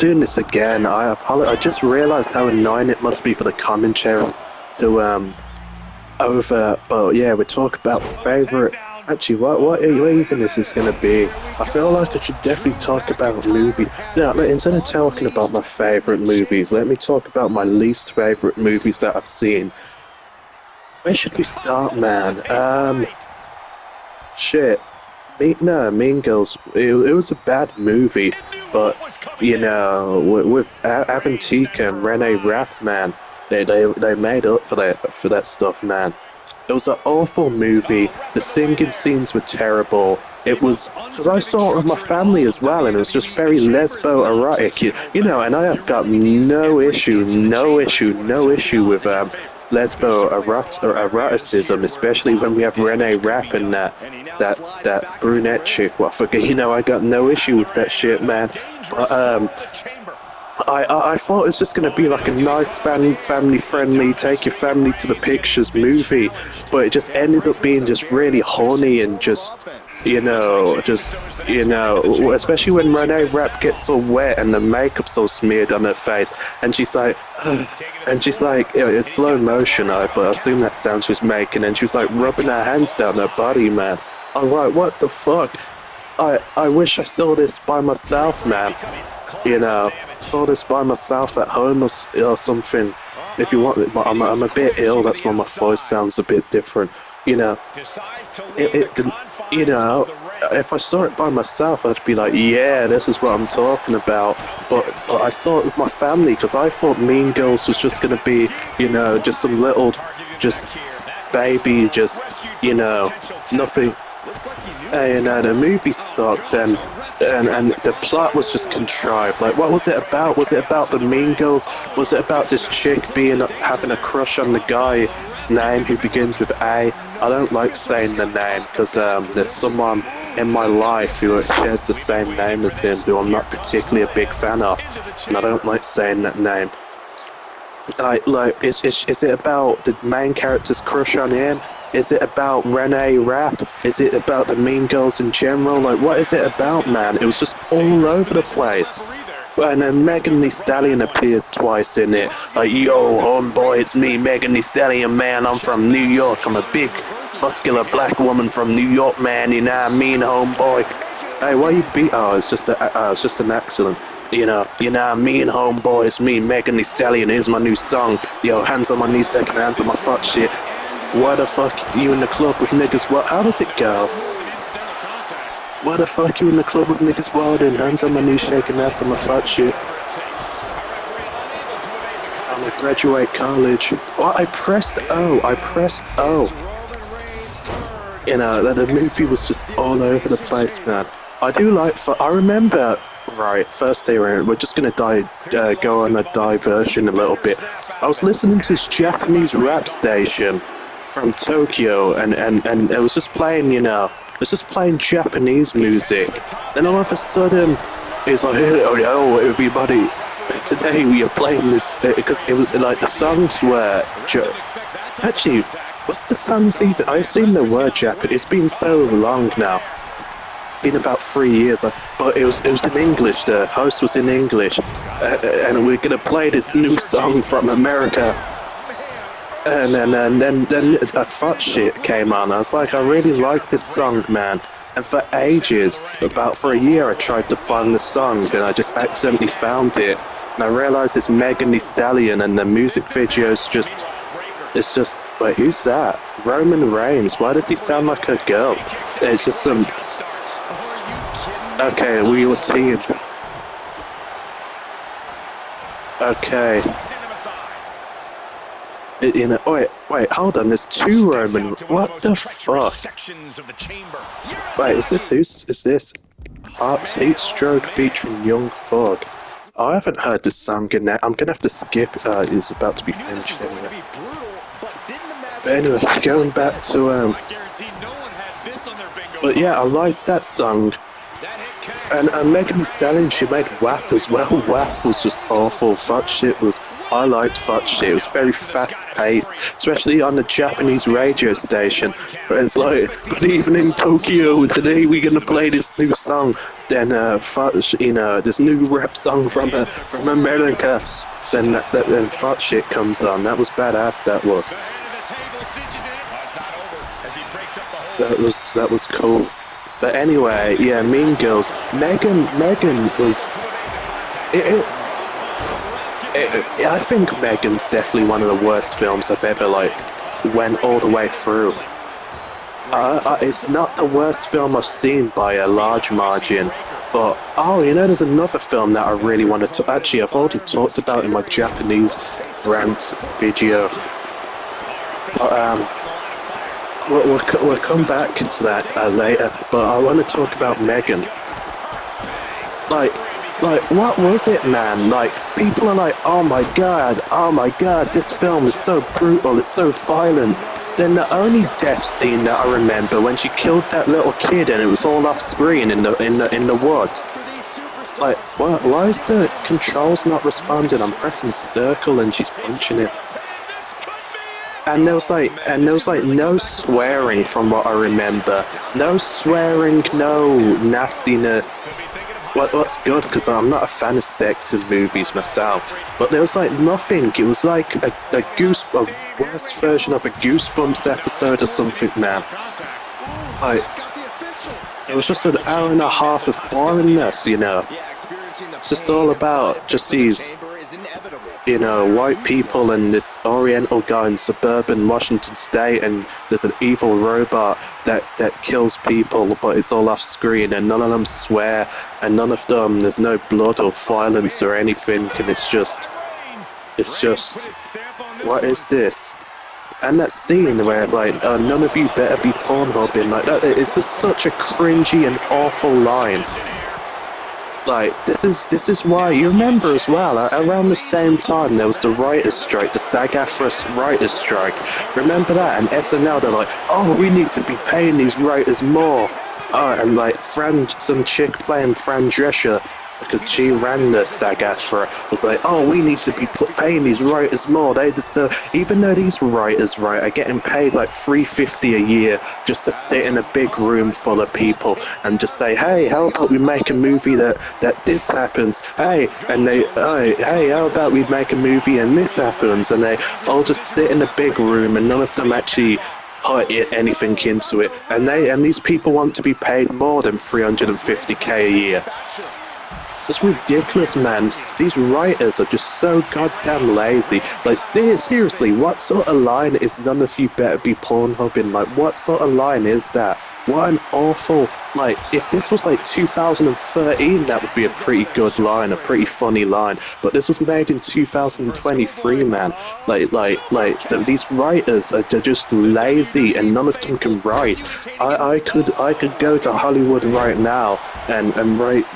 doing this again. I apologize. I just realized how annoying it must be for the commentary to over. But yeah, we talk about favorite. Actually, what even is this gonna be? I feel like I should definitely talk about movies. No, instead of talking about my favorite movies, let me talk about my least favorite movies that I've seen. Where should we start, man? Shit. Mean Girls. It was a bad movie, but with Avantika and Rene Rapp, man, they made up for that stuff, man. It was an awful movie. The singing scenes were terrible. It was because I saw it with my family as well, and it was just very lesbo erotic, and I have got no issue with lesbo eroticism, especially when we have Rene Rapp and that brunette chick. Well, I forget, I got no issue with that shit, man. But I thought it was just gonna be like a nice family friendly, take your family to the pictures movie, but it just ended up being just really horny and especially when Renee Rapp gets all wet and the makeup's all smeared on her face, and she's like, ugh, and she's like, it's slow motion, but I assume that sound she's making, and she was like rubbing her hands down her body, man. I was like, what the fuck? I wish I saw this by myself, man. Saw this by myself at home or something. If you want it, but I'm a bit ill. That's why my voice sounds a bit different. You know, it you know, if I saw it by myself, I'd be like, yeah, this is what I'm talking about. But I saw it with my family because I thought Mean Girls was just gonna be, just some little, just baby, just nothing. And the movie sucked, and the plot was just contrived. Like, what was it about? Was it about the Mean Girls? Was it about this chick having a crush on the guy's name who begins with A? I don't like saying the name because there's someone in my life who shares the same name as him who I'm not particularly a big fan of, and I don't like saying that name. Is it about the main character's crush on him? Is it about Renee Rapp? Is it about the Mean Girls in general? Like, what is it about, man? It was just all over the place. And then Megan Thee Stallion appears twice in it. Like, yo, homeboy, it's me, Megan Thee Stallion, man. I'm from New York. I'm a big, muscular black woman from New York, man. You know what I mean, homeboy? Hey, why you beat? Oh, it's just an accident. What I mean, homeboy, it's me, Megan Thee Stallion. Here's my new song. Yo, hands on my knees, second hands on my fuck shit. Why the fuck you in the club with niggas? What? How does it go? Why the fuck you in the club with niggas wildin'? Hands on my knees, shaking ass on my fuck shit. I'm gonna graduate college. Oh, I pressed O. The movie was just all over the place, man. I remember. Right, first day we're just gonna go on a diversion a little bit. I was listening to this Japanese rap station from Tokyo, and it was just playing, it's just playing Japanese music. Then all of a sudden, it's like, oh, everybody, today we are playing this, because it was like the songs were, actually, what's the songs even? I assume they were Japanese. It's been so long now. Been about 3 years, but it was in English. The host was in English, and we're gonna play this new song from America. And then a fuck shit came on. I was like, I really like this song, man. And for ages, for a year, I tried to find the song, and I just accidentally found it. And I realized it's Megan Thee Stallion, and the music video's it's just, wait, who's that? Roman Reigns. Why does he sound like a girl? It's just some. Okay, we were team. Okay. Wait, hold on, there's two Roman. What the fuck? Wait, is this? Heart's Heat Stroke featuring Young Thug. I haven't heard this song in there. I'm gonna have to skip. It's about to be finished anyway. But anyway, going back to But yeah, I liked that song. And Megan Thee Stallion, she made WAP as well. WAP was just awful. Fuck shit was. I liked fuck shit. It was very fast paced, especially on the Japanese radio station. Where it's like, "Good evening, Tokyo. Today we're gonna play this new song." Then, this new rap song from America. Then fuck shit comes on. That was badass. That was. That was cool. But anyway, yeah, Mean Girls. Megan was. I think Megan's definitely one of the worst films I've ever went all the way through. It's not the worst film I've seen by a large margin, but there's another film that I really wanted to. Actually, I've already talked about in my Japanese rant video. But we'll come back to that later. But I want to talk about Megan. What was it, man? People are like, oh my god, this film is so brutal, it's so violent. Then the only death scene that I remember when she killed that little kid and it was all off screen in the woods. Why is the controls not responding? I'm pressing circle and she's punching it. And there was no swearing from what I remember. No swearing, no nastiness. What's good, because I'm not a fan of sex in movies myself, but there was nothing. It was like a worse version of a Goosebumps episode or something, man. It was just an hour and a half of boringness, It's just all about just these, white people and this Oriental guy in suburban Washington State, and there's an evil robot that kills people, but it's all off screen, and none of them swear, and none of them, there's no blood or violence or anything, and it's just, what is this? And that scene where none of you better be Pornhubbing, it's just such a cringy and awful line. This is why, you remember as well, around the same time there was the writer's strike, the SAG-AFTRA writer's strike. Remember that? And SNL, they're like, oh, we need to be paying these writers more. And some chick playing Fran Drescher, because she ran the SAG-AFTRA, was like, oh, we need to be paying these writers more. They deserve, even though these writers, are getting paid $350 a year just to sit in a big room full of people and just say, hey, how about we make a movie that this happens? Hey, how about we make a movie and this happens? And they all just sit in a big room and none of them actually put anything into it. And these people want to be paid more than $350K a year. It's ridiculous, man. These writers are just so goddamn lazy. Seriously, what sort of line is none of you better be Pornhubbing? What sort of line is that? What an awful, if this was 2013, that would be a pretty good line, a pretty funny line. But this was made in 2023, man. These writers are just lazy and none of them can write. I could go to Hollywood right now and write,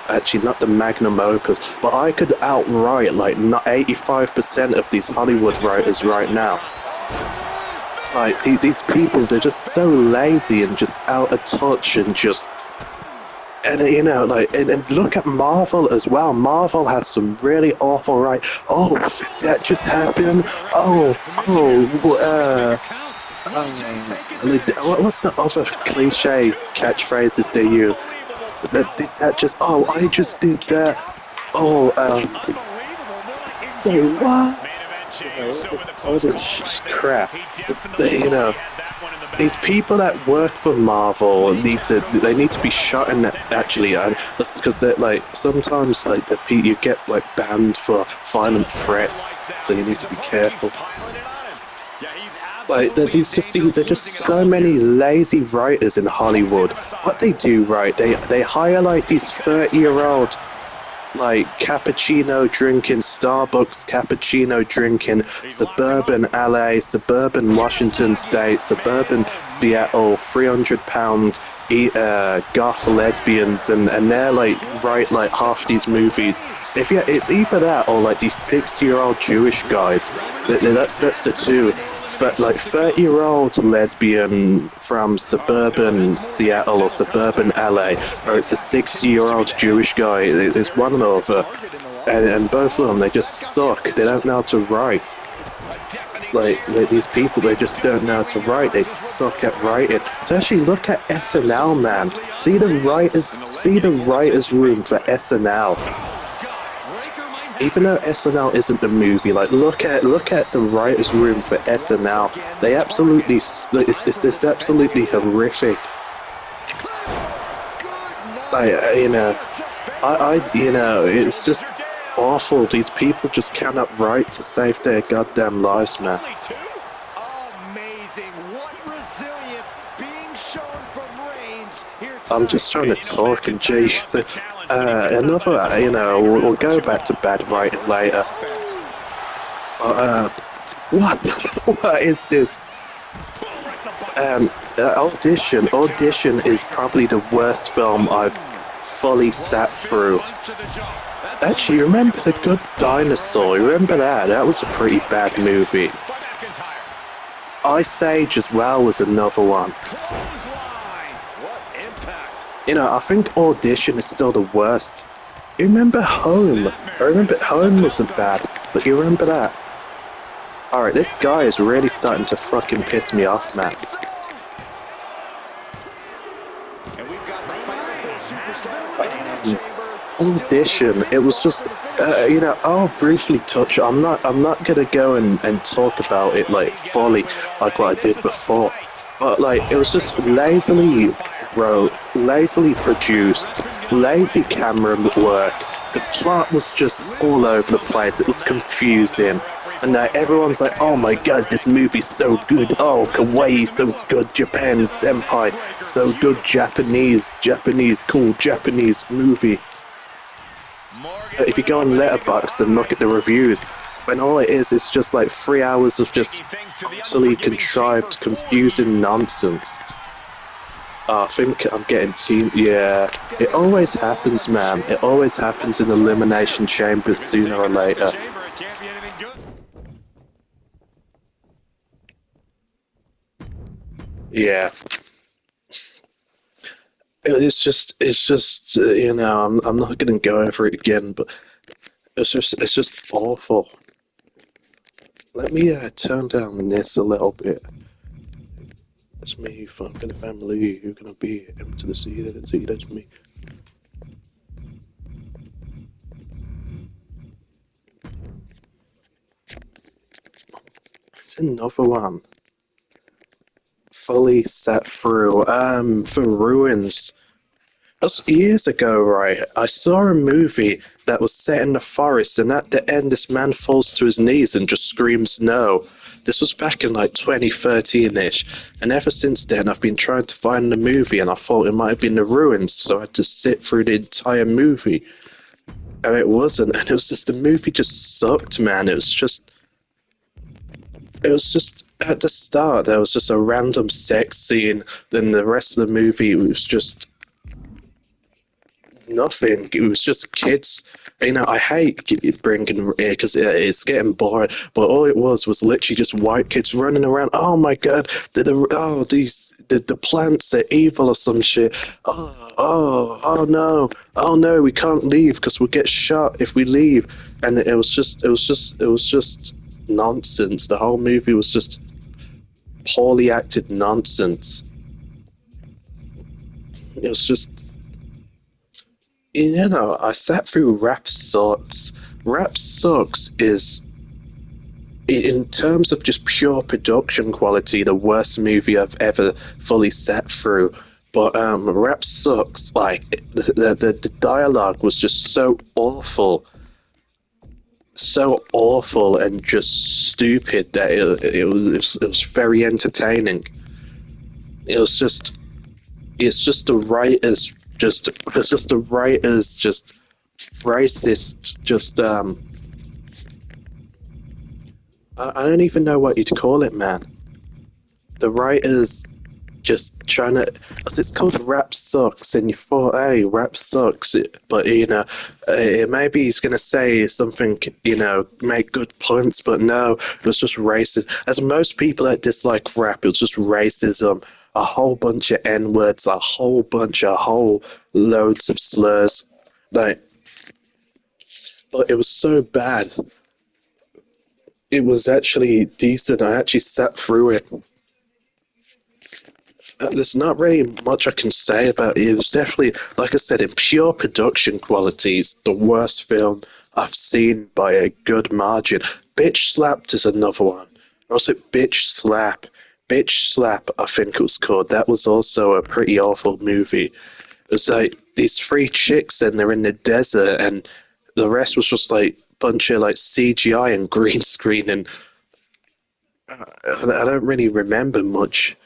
actually not the magnum opus, but I could outright not 85% of these Hollywood writers right now. These people, they're just so lazy and just out of touch and just... And and look at Marvel as well. Marvel has some really awful oh, that just happened. What's the other cliche catchphrases they use? That just, I just did that. Say what? All this crap. These people that work for Marvel need to be shot in actually, because they're sometimes you get banned for violent threats, so you need to be careful. There's just so many lazy writers in Hollywood. What they do, they hire these 30-year-old cappuccino drinking, Starbucks cappuccino drinking, suburban LA, suburban Washington State, suburban Seattle, £300 goth lesbians, and they're like write like half these movies. If yeah, it's either that or like these 60-year-old Jewish guys. That's the two. But like 30-year-old lesbian from suburban Seattle or suburban LA, or it's a 60-year-old Jewish guy. There's one or other, and both of them they just suck. They don't know how to write. Like these people, they just don't know how to write. They suck at writing. So actually, look at SNL, man. See the writers' room for SNL. Even though SNL isn't the movie, like look at the writers' room for SNL. They absolutely, it's absolutely horrific. Like it's just awful. These people just cannot write to save their goddamn lives, man. I'm just trying to talk, and jeez, another, we'll go back to bad writing later. What? What is this? Audition is probably the worst film I've fully sat through. Actually, remember The Good Dinosaur? Remember that? That was a pretty bad movie. Ice Age as well was another one. I think Audition is still the worst. You remember Home? I remember Home wasn't bad, but you remember that? Alright, this guy is really starting to fucking piss me off, man. Audition, it was just, I'll briefly touch. I'm not gonna go and talk about it like fully, like what I did before. But like, it was just lazily wrote, lazily produced, lazy camera work. The plot was just all over the place. It was confusing. And now everyone's like, oh my god, this movie's so good. Oh, kawaii, so good. Japan, senpai, so good. Japanese, cool Japanese movie. If you go on Letterboxd and look at the reviews, when all it is just like 3 hours of just utterly contrived, confusing nonsense. I think I'm getting yeah. It always happens, man. It always happens in elimination chambers sooner or later. Yeah. It's just, I'm not gonna go over it again, but it's just awful. Let me turn down this a little bit. It's me, fucking the family. You're gonna be into the sea. That's me. It's another one. Fully set through. For Ruins. That's years ago, right? I saw a movie that was set in the forest, and at the end, this man falls to his knees and just screams no. This was back in like 2013-ish, and ever since then, I've been trying to find the movie, and I thought it might have been The Ruins, so I had to sit through the entire movie. And it wasn't, and it was just, the movie just sucked, man. It was just at the start, there was just a random sex scene, then the rest of the movie was just nothing. It was just kids. I hate bringing it because it's getting boring. But all it was literally just white kids running around. Oh my god! The plants, they're evil or some shit. Oh no! Oh no! We can't leave because we'll get shot if we leave. And it was just nonsense. The whole movie was just poorly acted nonsense. It was just. I sat through Rap Sucks. Rap Sucks is, in terms of just pure production quality, the worst movie I've ever fully sat through. But Rap Sucks, like, the dialogue was just so awful. So awful and just stupid that it was very entertaining. It's just the writers just racist, I don't even know what you'd call it, man. The writers just trying to. Cause it's called Rap Sucks, and you thought, hey, rap sucks. But maybe he's gonna say something, make good points. But no, it was just racist. As most people that dislike rap, it was just racism. A whole bunch of N words, a whole loads of slurs. Like, but it was so bad. It was actually decent. I actually sat through it. There's not really much I can say about it. It was definitely, like I said, in pure production qualities, the worst film I've seen by a good margin. Bitch Slapped is another one. Or was it Bitch Slap? Bitch Slap, I think it was called. That was also a pretty awful movie. It was like these three chicks and they're in the desert and the rest was just like bunch of like CGI and green screen and I don't really remember much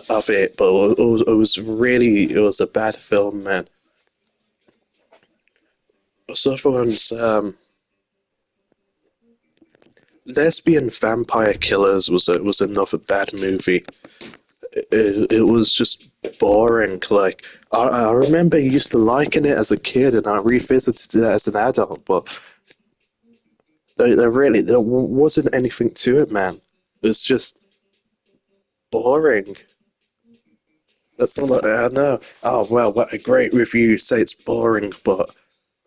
of it, but it was a bad film, man. So for one's Lesbian Vampire Killers was another bad movie. It was just boring. Like I remember used to liking it as a kid, and I revisited it as an adult, but there wasn't anything to it, man. It was just boring. That's all I know. Oh well, what a great review! You say it's boring, but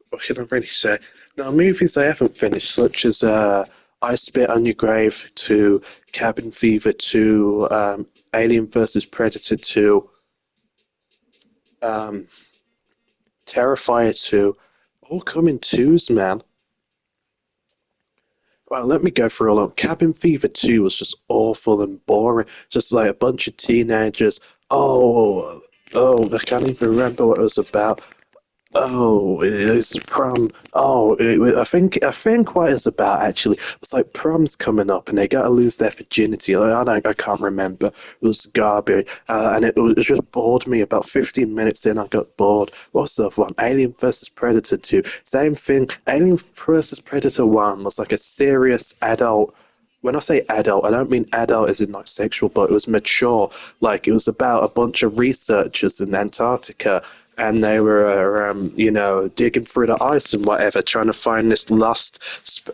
what can I really say? Now, movies I haven't finished, such as I Spit on Your Grave 2, Cabin Fever 2, Alien vs. Predator 2, um, Terrifier 2, all come in twos, man. Well, let me go through all of them. Cabin Fever 2 was just awful and boring. Just like a bunch of teenagers. I can't even remember what it was about. Oh, it's prom. I think what it's about actually. It's like prom's coming up, and they gotta lose their virginity. I can't remember. It was garbage, it just bored me. About 15 minutes in, I got bored. What's the other one? Alien versus Predator 2. Same thing. Alien versus Predator 1 was like a serious adult. When I say adult, I don't mean adult as in like sexual, but it was mature. Like it was about a bunch of researchers in Antarctica, and they were, digging through the ice and whatever, trying to find this lost,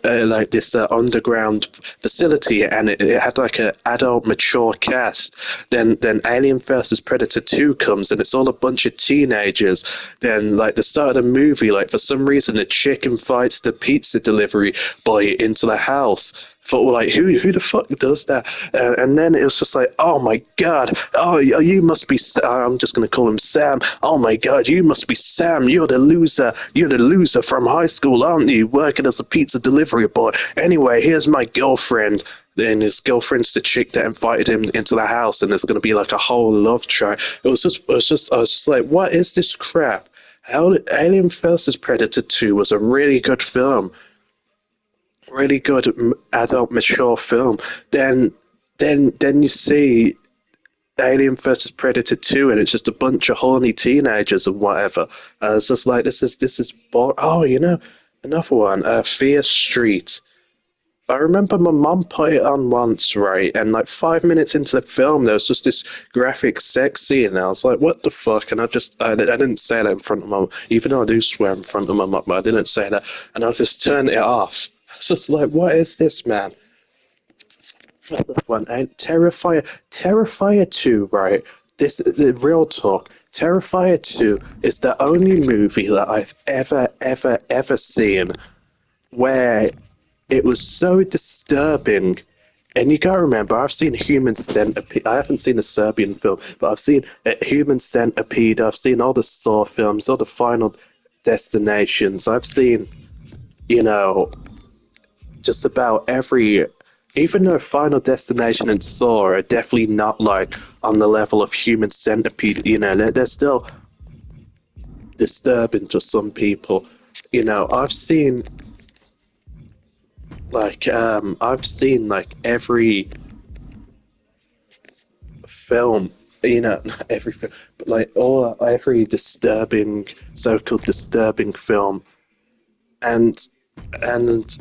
underground facility, and it had like a adult, mature cast. Then Alien versus Predator 2 comes, and it's all a bunch of teenagers. Then, like the start of the movie, like for some reason, the chick invites the pizza delivery boy into the house. Thought, like, who the fuck does that? And then it was just like, oh my god, oh you must be. I'm just gonna call him Sam. Oh my god, you must be Sam. You're the loser. You're the loser from high school, aren't you? Working as a pizza delivery boy. Anyway, here's my girlfriend. Then his girlfriend's the chick that invited him into the house, and there's gonna be like a whole love triangle. I was just like, what is this crap? Alien vs Predator 2 was a really good film, really good adult mature film. Then then you see Alien versus Predator 2 and it's just a bunch of horny teenagers and whatever. It's just like this is oh, another one, Fear Street. I remember my mum put it on once, right? And like 5 minutes into the film, there was just this graphic sex scene, and I was like, "What the fuck?" And I didn't say that in front of my mum, even though I do swear in front of my mum, but I didn't say that, and I just turned it off. It's just like, what is this, man? One and Terrifier 2, right? This the real talk. Terrifier 2 is the only movie that I've ever seen where it was so disturbing. And you gotta remember, I've seen Human Centipede. I haven't seen the Serbian film, but I've seen Human Centipede. I've seen all the Saw films, all the Final Destinations. I've seen, you know, just about every. Even though Final Destination and Saw are definitely not like on the level of Human Centipede, they're still disturbing to some people. I've seen like every film, not every film, but like every disturbing, so-called disturbing film, and and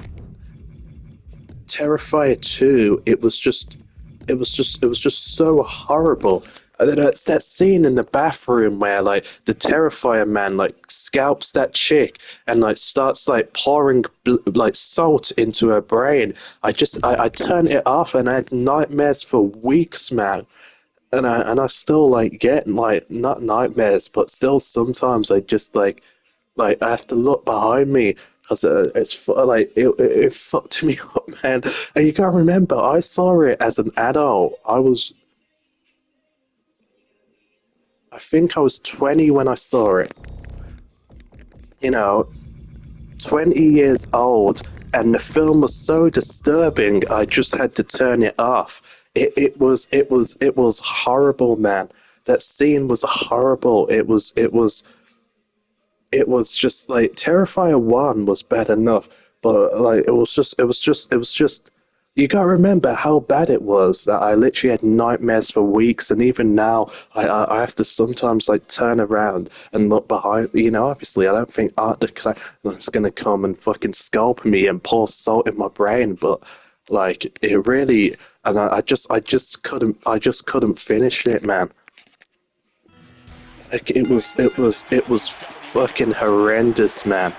Terrifier 2, it was just so horrible. And then it's that scene in the bathroom where like the Terrifier man like scalps that chick and like starts like pouring like salt into her brain. I turned it off and I had nightmares for weeks, man. And I still like get like not nightmares, but still sometimes I just like I have to look behind me because it fucked me up, man. And you gotta remember, I saw it as an adult. I think I was 20 when I saw it. You know, 20 years old, and the film was so disturbing. I just had to turn it off. It was horrible, man. That scene was horrible. It was just like Terrifier 1 was bad enough, but like it was just you gotta remember how bad it was that I literally had nightmares for weeks, and even now I have to sometimes like turn around and look behind. Obviously I don't think Art the Clown's gonna come and fucking scalp me and pour salt in my brain, but like it really, and I just couldn't finish it, man. Like it was fucking horrendous, man.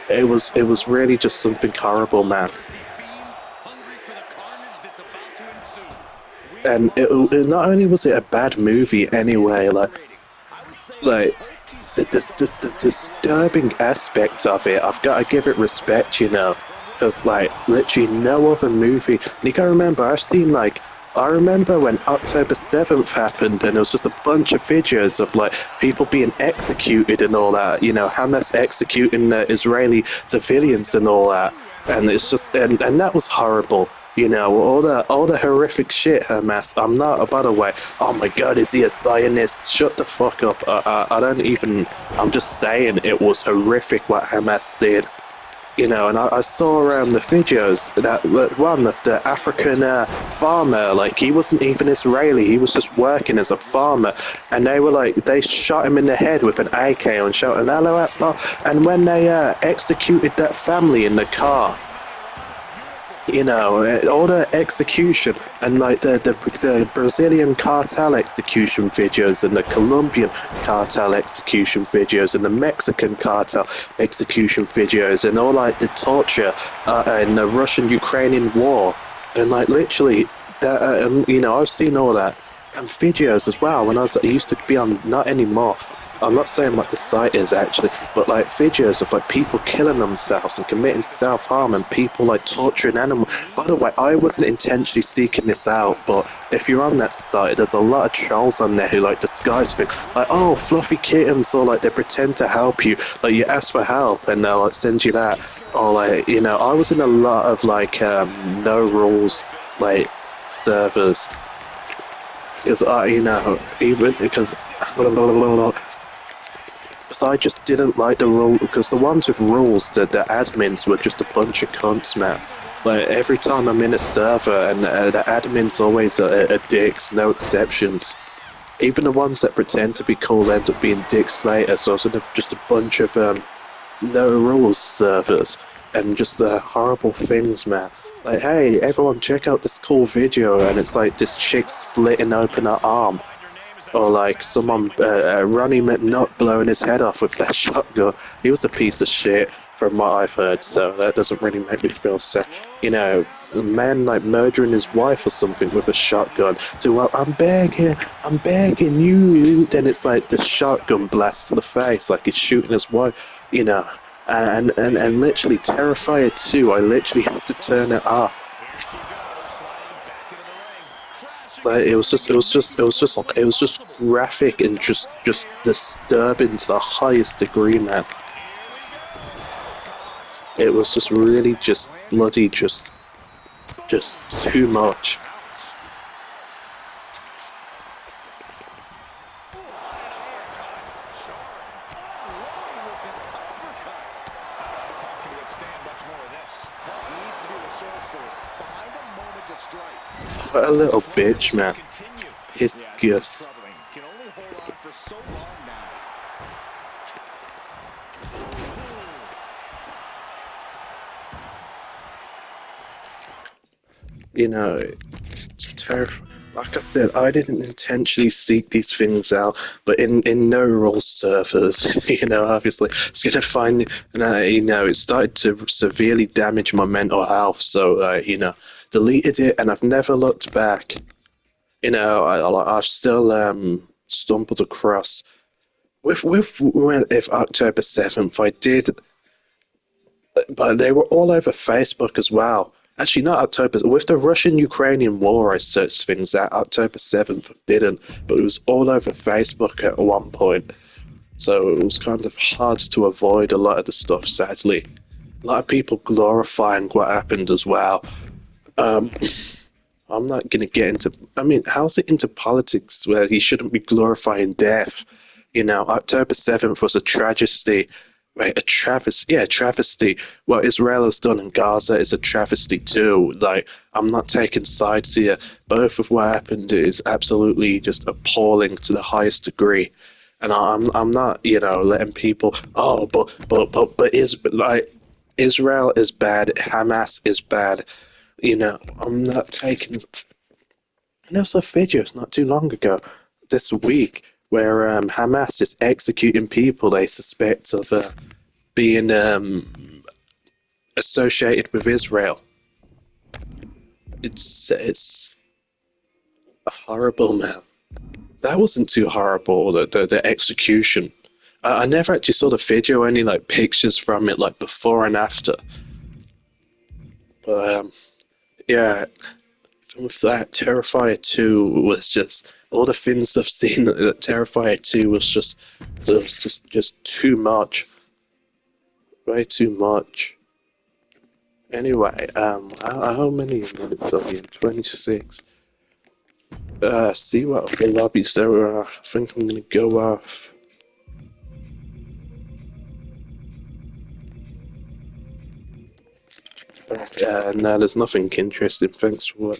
It was really just something horrible, man. And it not only was it a bad movie anyway, like the disturbing aspect of it, I've got to give it respect, because like literally no other movie. And you gotta remember, I remember when October 7th happened, and it was just a bunch of videos of like people being executed and all that. Hamas executing Israeli civilians and all that, and it's just and that was horrible. All the horrific shit, Hamas. I'm not, by the way. Oh my God, is he a Zionist? Shut the fuck up. I don't even. I'm just saying it was horrific what Hamas did. And I saw the videos that one of the African farmer, like he wasn't even Israeli, he was just working as a farmer, and they shot him in the head with an AK and shouting "Hello Akbar," and when they executed that family in the car, all the execution and like the Brazilian cartel execution videos and the Colombian cartel execution videos and the Mexican cartel execution videos and all like the torture in the Russian-Ukrainian war and like literally that I've seen all that and videos as well when I used to be on, not anymore. I'm not saying what the site is actually, but like videos of like people killing themselves and committing self-harm and people like torturing animals. By the way, I wasn't intentionally seeking this out, but if you're on that site, there's a lot of trolls on there who like disguise things like, oh, fluffy kittens, or like they pretend to help you. Like you ask for help and they'll like send you that. Or like, I was in a lot of like no rules like servers. Because even because so I just didn't like the rule, because the ones with rules, the admins were just a bunch of cunts, man. Like every time I'm in a server, and the admin's always a dicks, no exceptions. Even the ones that pretend to be cool end up being dicks later. So I was in just a bunch of no rules servers and just horrible things, man. Like, hey, everyone, check out this cool video, and it's like this chick splitting open her arm, or like someone, Ronnie McNutt blowing his head off with that shotgun. He was a piece of shit from what I've heard, so that doesn't really make me feel sad. A man like murdering his wife or something with a shotgun. Well, I'm begging you. Then it's like the shotgun blast to the face, like he's shooting his wife, you know. And literally Terrifier 2, I literally had to turn it off. Like it was just graphic and just disturbing to the highest degree, man. It was just really just bloody, just too much. What a little bitch, man. Hisgus. You know, it's terrifying. like I said, I didn't intentionally seek these things out, but in neural servers, obviously, it's gonna find, it started to severely damage my mental health. So, deleted it, and I've never looked back. I've still stumbled across if October 7th, I did, but they were all over Facebook as well. Actually, not October. With the Russian-Ukrainian war, I searched things out. October 7th didn't, but it was all over Facebook at one point. So it was kind of hard to avoid a lot of the stuff, sadly. A lot of people glorifying what happened as well. Um, I'm not going to get into. I mean, how's it into politics where he shouldn't be glorifying death? October 7th was a tragedy, right? A travesty. Yeah, travesty. What Israel has done in Gaza is a travesty too. Like, I'm not taking sides here. Both of what happened is absolutely just appalling to the highest degree. And I'm not, letting people. Oh, but Israel is bad. Hamas is bad. I'm not taking. And there was a video not too long ago, this week, where Hamas is executing people they suspect of being associated with Israel. It's horrible, man. That wasn't too horrible. The execution. I never actually saw the video, any like pictures from it, like before and after. But yeah, with that, Terrifier 2 was just all the things I've seen. That Terrifier 2 was just, so it was just too much, way too much. Anyway, how many minutes are we in? 26. See what other lobbies there are. I think I'm gonna go off. No, there's nothing interesting. Thanks for watching.